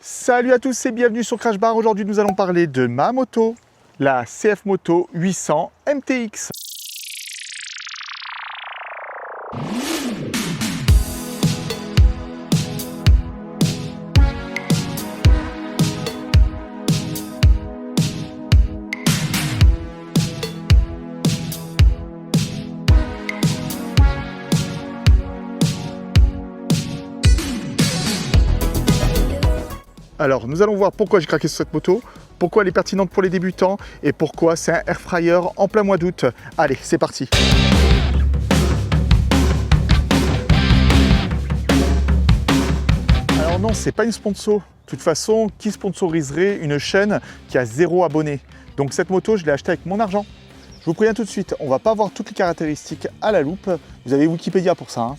Salut à tous et bienvenue sur Crash Bar. Aujourd'hui nous allons parler de ma moto, la CF Moto 800 MTX. Alors, nous allons voir pourquoi j'ai craqué sur cette moto, pourquoi elle est pertinente pour les débutants et pourquoi c'est un air fryer en plein mois d'août. Allez, c'est parti. Alors non, c'est pas une sponsor. De toute façon, qui sponsoriserait une chaîne qui a 0 abonnés? Donc cette moto, je l'ai achetée avec mon argent. Je vous préviens tout de suite, on va pas voir toutes les caractéristiques à la loupe. Vous avez Wikipédia pour ça.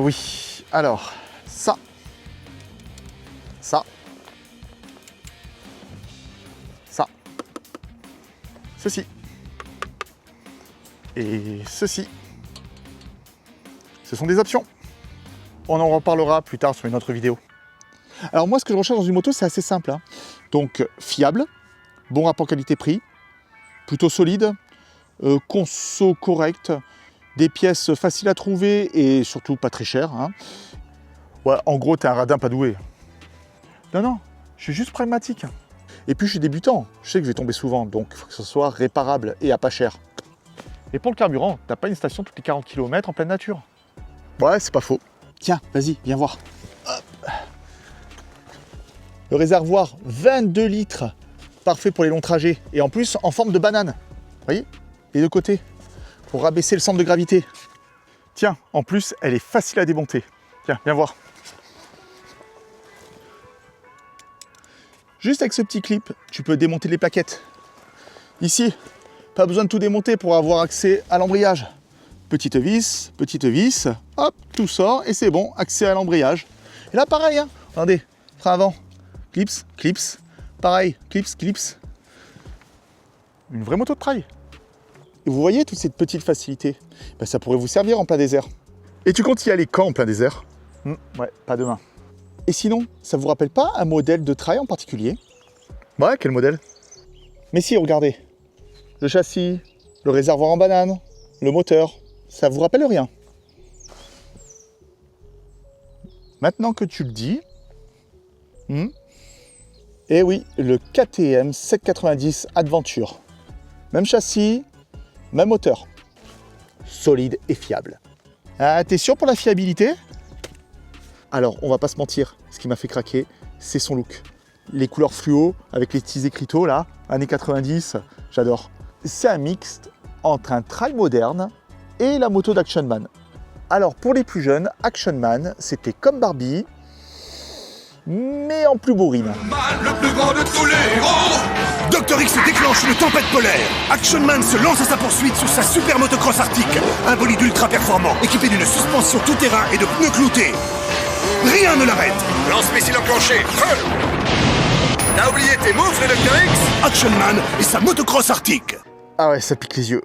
Oui, alors, ça. Ceci et ceci. Ce sont des options. On en reparlera plus tard sur une autre vidéo. Alors moi, ce que je recherche dans une moto, c'est assez simple. Donc fiable, bon rapport qualité-prix, plutôt solide, conso correct, des pièces faciles à trouver et surtout pas très chères. Ouais, en gros, t'es un radin pas doué. Non, je suis juste pragmatique. Et puis je suis débutant, je sais que je vais tomber souvent, donc il faut que ce soit réparable et à pas cher. Et pour le carburant, t'as pas une station toutes les 40 km en pleine nature? Ouais, c'est pas faux. Tiens, vas-y, viens voir. Hop. Le réservoir, 22 litres, parfait pour les longs trajets. Et en plus, en forme de banane. Vous voyez, les deux côtés, pour rabaisser le centre de gravité. Tiens, en plus, elle est facile à démonter. Tiens, viens voir. Juste avec ce petit clip, tu peux démonter les plaquettes. Ici, pas besoin de tout démonter pour avoir accès à l'embrayage. Petite vis, hop, tout sort et c'est bon, accès à l'embrayage. Et là, pareil, regardez, frein avant, clips, pareil, clips. Une vraie moto de trail. Et vous voyez toute cette petite facilité, ça pourrait vous servir en plein désert. Et tu comptes y aller quand en plein désert? Ouais, pas demain. Et sinon, ça vous rappelle pas un modèle de trail en particulier? Ouais, quel modèle? Mais si, regardez. Le châssis, le réservoir en banane, le moteur, ça vous rappelle rien? Maintenant que tu le dis... Eh oui, le KTM 790 Adventure. Même châssis, même moteur. Solide et fiable. Ah, t'es sûr pour la fiabilité? Alors, on va pas se mentir, ce qui m'a fait craquer, c'est son look. Les couleurs fluo, avec les petits écriteaux là, années 90, j'adore. C'est un mixte entre un trail moderne et la moto d'Action Man. Alors, pour les plus jeunes, Action Man, c'était comme Barbie, mais en plus bourrine. Le plus grand de tous les héros. Dr X déclenche une tempête polaire. Action Man se lance à sa poursuite sur sa super motocross arctique. Un bolide ultra performant, équipé d'une suspension tout-terrain et de pneus cloutés. Rien ne l'arrête. Lance-missile enclenché. T'as oublié tes moufles, Dr X? Action Man et sa motocross arctique. Ah ouais, ça pique les yeux.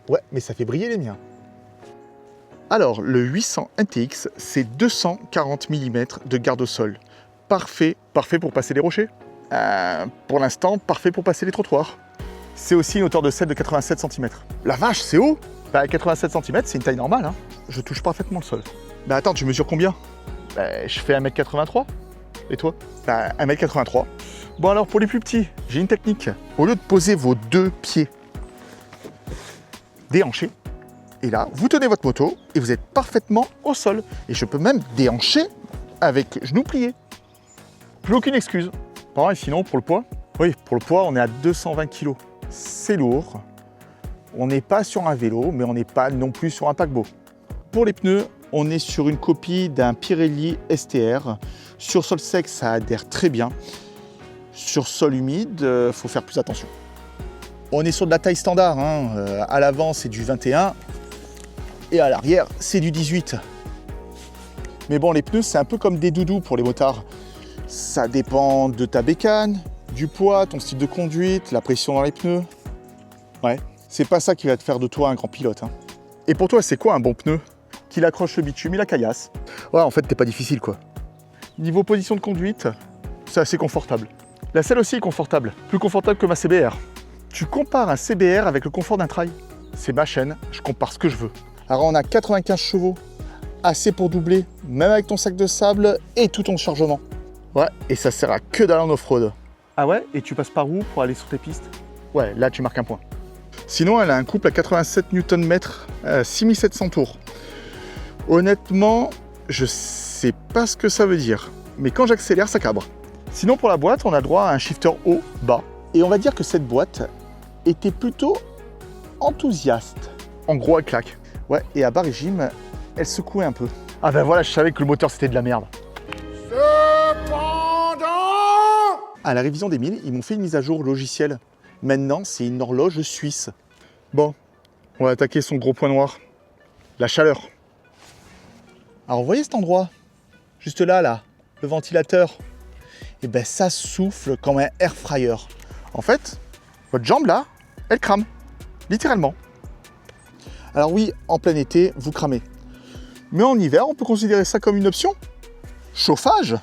Ouais, mais ça fait briller les miens. Alors, le 800 MTX, c'est 240 mm de garde au sol. Parfait pour passer les rochers. Pour l'instant, parfait pour passer les trottoirs. C'est aussi une hauteur de selle de 87 cm. La vache, c'est haut! 87 cm, c'est une taille normale. Je touche parfaitement le sol. Attends, tu mesures combien? Je fais 1m83. Et toi? 1m83. Bon alors, pour les plus petits, j'ai une technique. Au lieu de poser vos deux pieds déhanchés, et là, vous tenez votre moto et vous êtes parfaitement au sol. Et je peux même déhancher avec genoux pliés. Plus aucune excuse. Bon, et sinon, pour le poids? Oui, pour le poids, on est à 220 kg. C'est lourd. On n'est pas sur un vélo, mais on n'est pas non plus sur un paquebot. Pour les pneus, on est sur une copie d'un Pirelli STR. Sur sol sec, ça adhère très bien. Sur sol humide, faut faire plus attention. On est sur de la taille standard. À l'avant, c'est du 21. Et à l'arrière, c'est du 18. Mais bon, les pneus, c'est un peu comme des doudous pour les motards. Ça dépend de ta bécane, du poids, ton style de conduite, la pression dans les pneus. Ouais, c'est pas ça qui va te faire de toi un grand pilote. Et pour toi, c'est quoi un bon pneu? Qu'il accroche le bitume, il la caillasse. Ouais, en fait, t'es pas difficile, quoi. Niveau position de conduite, c'est assez confortable. La selle aussi est confortable, plus confortable que ma CBR. Tu compares un CBR avec le confort d'un trail. C'est ma chaîne, je compare ce que je veux. Alors on a 95 chevaux, assez pour doubler, même avec ton sac de sable et tout ton chargement. Ouais, et ça sert à que d'aller en off-road. Ah ouais, et tu passes par où pour aller sur tes pistes? Ouais, là tu marques un point. Sinon, elle a un couple à 87 Nm, 6700 tours. Honnêtement, je sais pas ce que ça veut dire, mais quand j'accélère, ça cabre. Sinon, pour la boîte, on a droit à un shifter haut, bas. Et on va dire que cette boîte était plutôt enthousiaste. En gros, elle claque. Ouais, et à bas régime, elle secouait un peu. Ah ben voilà, je savais que le moteur, c'était de la merde. Cependant... À la révision des 1000, ils m'ont fait une mise à jour logicielle. Maintenant, c'est une horloge suisse. Bon, on va attaquer son gros point noir. La chaleur. Alors, vous voyez cet endroit? Juste là, le ventilateur. Et ben, ça souffle comme un air fryer. En fait, votre jambe là, elle crame. Littéralement. Alors oui, en plein été, vous cramez. Mais en hiver, on peut considérer ça comme une option. Chauffage?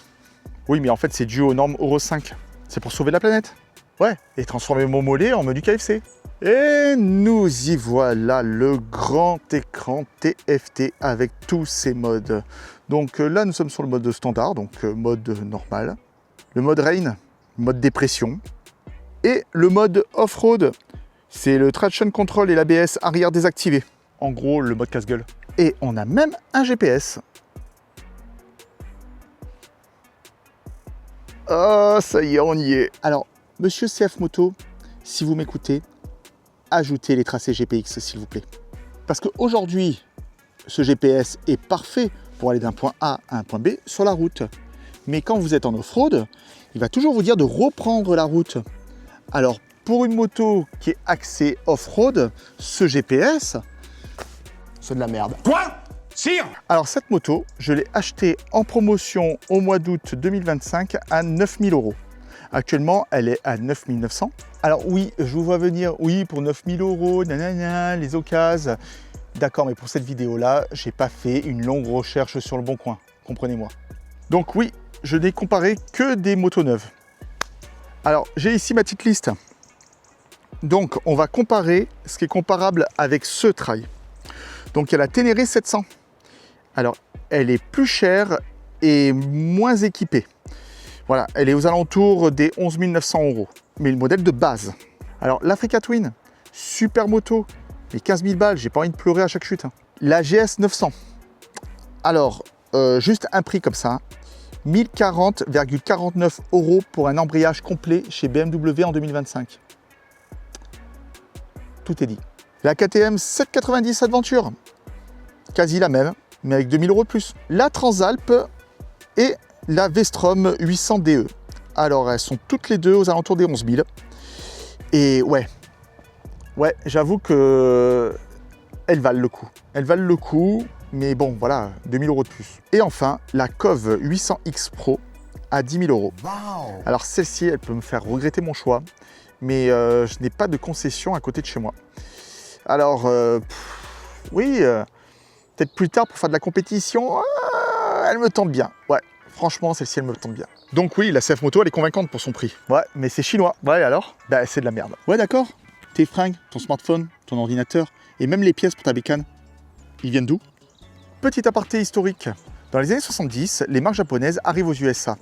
Oui, mais en fait, c'est dû aux normes Euro 5. C'est pour sauver la planète. Ouais, et transformer mon mollet en menu KFC. Et nous y voilà, le grand écran TFT avec tous ses modes. Donc là, nous sommes sur le mode standard, donc mode normal. Le mode rain, mode dépression. Et le mode off-road, c'est le traction control et l'ABS arrière désactivé. En gros, le mode casse-gueule. Et on a même un GPS. Oh, ça y est, on y est. Alors, monsieur CF Moto, si vous m'écoutez, ajoutez les tracés GPX, s'il vous plaît. Parce qu'aujourd'hui, ce GPS est parfait pour aller d'un point A à un point B sur la route. Mais quand vous êtes en off-road, il va toujours vous dire de reprendre la route. Alors, pour une moto qui est axée off-road, ce GPS, c'est de la merde. Quoi? Sire? Alors, cette moto, je l'ai achetée en promotion au mois d'août 2025 à 9000 €. Actuellement, elle est à 9900. Alors oui, je vous vois venir, oui, pour 9000 €, nanana, les occasions. D'accord, mais pour cette vidéo-là, j'ai pas fait une longue recherche sur le bon coin, comprenez-moi. Donc oui, je n'ai comparé que des motos neuves. Alors, j'ai ici ma petite liste. Donc, on va comparer ce qui est comparable avec ce trail. Donc, il y a la Ténéré 700. Alors, elle est plus chère et moins équipée. Voilà, elle est aux alentours des 11 900 €. Mais le modèle de base. Alors, l'Africa Twin, super moto, mais 15 000 balles, j'ai pas envie de pleurer à chaque chute. La GS 900. Alors, juste un prix comme ça. 1040,49 € pour un embrayage complet chez BMW en 2025. Tout est dit. La KTM 790 Adventure, quasi la même, mais avec 2000 € de plus. La Transalp et la V-Strom 800 DE. Alors, elles sont toutes les deux aux alentours des 11 000. Et ouais, j'avoue que elles valent le coup. Elles valent le coup, mais bon, voilà, 2000 € de plus. Et enfin, la Cove 800X Pro à 10 000 €. Wow. Alors, celle-ci, elle peut me faire regretter mon choix, mais je n'ai pas de concession à côté de chez moi. Alors, oui, peut-être plus tard pour faire de la compétition, elle me tente bien. Ouais, franchement, celle-ci, elle me tente bien. Donc oui, la CF Moto, elle est convaincante pour son prix. Ouais, mais c'est chinois. Ouais, alors? Bah, c'est de la merde. Ouais, d'accord. Tes fringues, ton smartphone, ton ordinateur, et même les pièces pour ta bécane, ils viennent d'où? Petit aparté historique. Dans les années 70, les marques japonaises arrivent aux USA.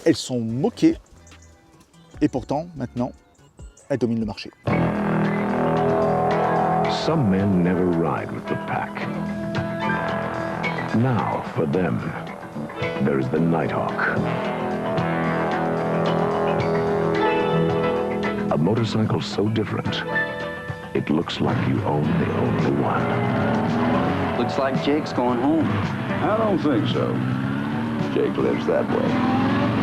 Elles sont moquées, et pourtant, maintenant, elles dominent le marché. Some men never ride with the pack. Now, for them, there's the Nighthawk. A motorcycle so different, it looks like you own the only one. Looks like Jake's going home. I don't think so. Jake lives that way.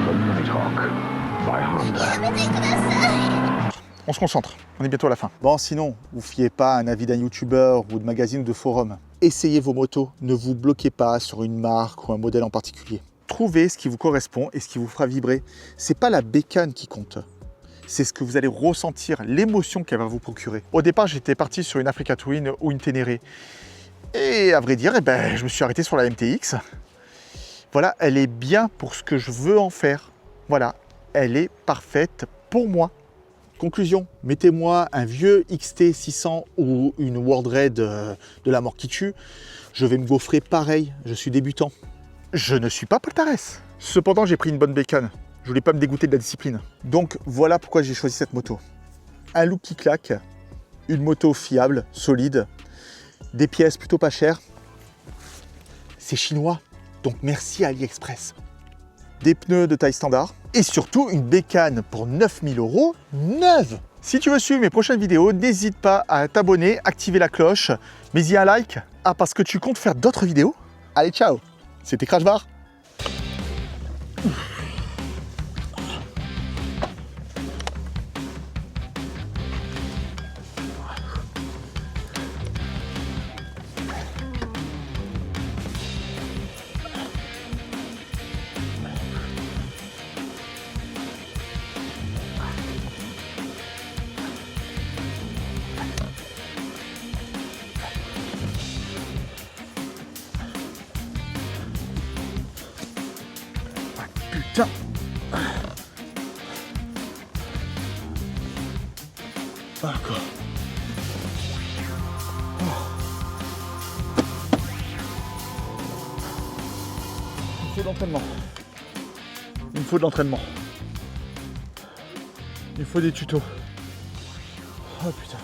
The Nighthawk by Honda. On se concentre, on est bientôt à la fin. Bon, sinon, vous fiez pas à un avis d'un youtubeur ou de magazine ou de forum. Essayez vos motos, ne vous bloquez pas sur une marque ou un modèle en particulier. Trouvez ce qui vous correspond et ce qui vous fera vibrer. C'est pas la bécane qui compte, c'est ce que vous allez ressentir, l'émotion qu'elle va vous procurer. Au départ, j'étais parti sur une Africa Twin ou une Ténéré. Et à vrai dire, je me suis arrêté sur la MTX. Voilà, elle est bien pour ce que je veux en faire. Voilà, elle est parfaite pour moi. Conclusion, mettez-moi un vieux XT600 ou une World Raid de la mort qui tue. Je vais me gaufrer pareil, je suis débutant. Je ne suis pas Paul Tarès. Cependant, j'ai pris une bonne bécane. Je voulais pas me dégoûter de la discipline. Donc voilà pourquoi j'ai choisi cette moto. Un look qui claque, une moto fiable, solide, des pièces plutôt pas chères. C'est chinois, donc merci à AliExpress. Des pneus de taille standard et surtout une bécane pour 9000 € neuve. Si tu veux suivre mes prochaines vidéos, n'hésite pas à t'abonner, activer la cloche, mets-y un like. Ah, parce que tu comptes faire d'autres vidéos? Allez, ciao, c'était Crashbar. Putain. Encore. Il me faut de l'entraînement. Il me faut de l'entraînement. Il me faut des tutos. Oh putain.